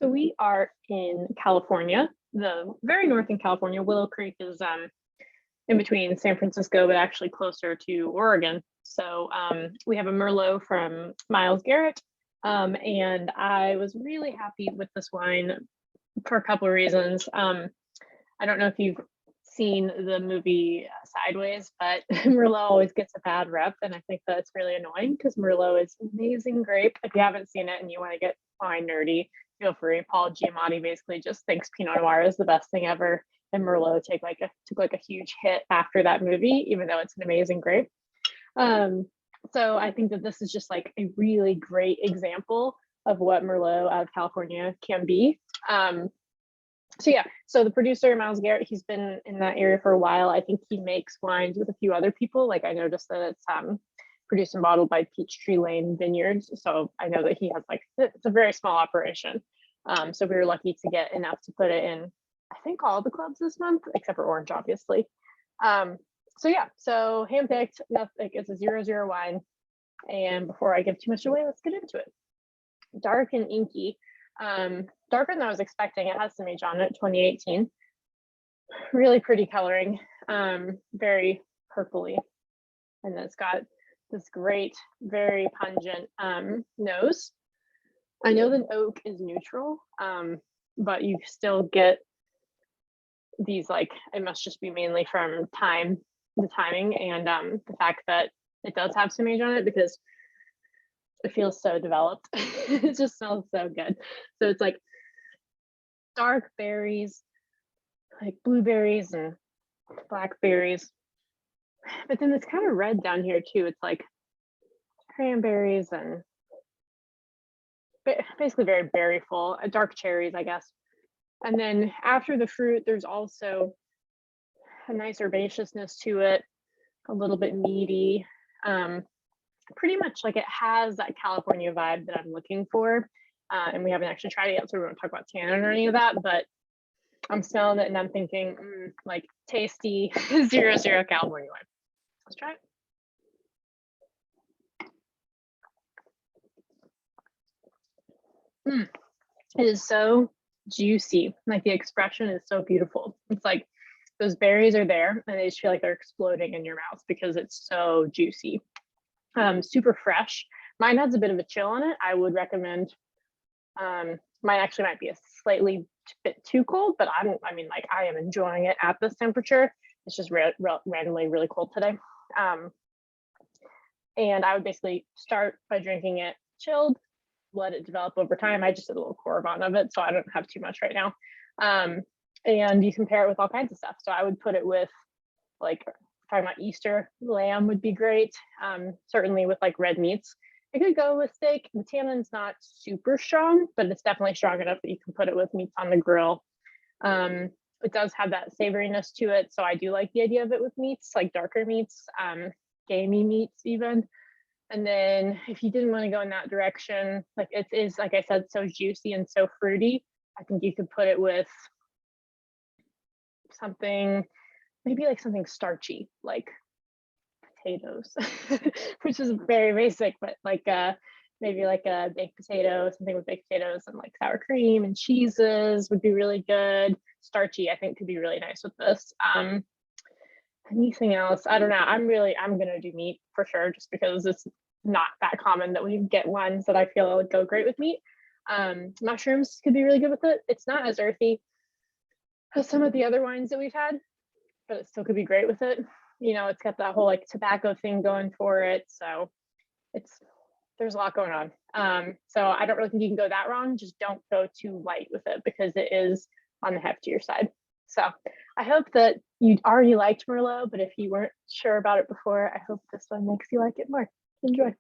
So we are in California, the very north in California. Willow Creek is in between San Francisco, but actually closer to Oregon. So we have a Merlot from Garrett. And I was really happy with this wine for a couple of reasons. I don't know if you've seen the movie Sideways, but Merlot always gets a bad rep. And I think that's really annoying because Merlot is an amazing grape. If you haven't seen it and you want to get wine nerdy, feel free. Paul Giamatti basically just thinks Pinot Noir is the best thing ever. And Merlot took like a huge hit after that movie, even though it's an amazing grape. So I think that this is just like a really great example of what Merlot out of California can be. So the producer, Miles Garrett, he's been in that area for a while. I think he makes wines with a few other people. Like I noticed that it's produced and bottled by Peachtree Lane Vineyards. So I know that he has it's a very small operation. So we were lucky to get enough to put it in, I think, all the clubs this month, except for Orange, obviously. So handpicked, it's a 0-0 wine. And before I give too much away, let's get into it. Dark and inky. Darker than I was expecting. It has some age on it, 2018. Really pretty coloring, very purpley. And then it's got this great, very pungent nose. I know that oak is neutral, but you still get these, it must just be mainly from the timing and the fact that it does have some age on it because it feels so developed. It just smells so good. So it's like dark berries, like blueberries and blackberries. But then it's kind of red down here too. It's like cranberries and basically very berry-ful, dark cherries, I guess. And then after the fruit, there's also a nice herbaceousness to it, a little bit meaty. Pretty much like it has that California vibe that I'm looking for. And we haven't actually tried it yet, so we won't talk about tannin or any of that, but I'm smelling it and I'm thinking, like tasty 0-0 California wine. Let's try it. It is so juicy. Like the expression is so beautiful. It's like those berries are there and they just feel like they're exploding in your mouth because it's so juicy. Super fresh. Mine has a bit of a chill on it. I would recommend, mine actually might be a slightly bit too cold, but I am enjoying it at this temperature. It's just randomly really cold today. And I would basically start by drinking it chilled, let it develop over time. I just did a little Coravon of it, so I don't have too much right now. And you can pair it with all kinds of stuff. So I would put it with, like, talking about Easter lamb would be great. Certainly with like red meats. I could go with steak. The tannin's not super strong, but it's definitely strong enough that you can put it with meats on the grill. It does have that savoriness to it, so I do like the idea of it with meats, like darker meats, gamey meats even. And then if you didn't want to go in that direction, like it is, like I said, so juicy and so fruity, I think you could put it with something, maybe like something starchy, like potatoes, which is very basic, but like maybe like a baked potato, something with baked potatoes and like sour cream and cheeses would be really good. Starchy, I think, could be really nice with this. Anything else? I don't know. I'm gonna do meat for sure, just because it's not that common that we get ones that I feel would go great with meat. Mushrooms could be really good with it. It's not as earthy as some of the other wines that we've had, but it still could be great with it. You know, it's got that whole like tobacco thing going for it. So there's a lot going on. So I don't really think you can go that wrong. Just don't go too light with it because it is on the heftier side. So I hope that you already liked Merlot, but if you weren't sure about it before, I hope this one makes you like it more. Enjoy.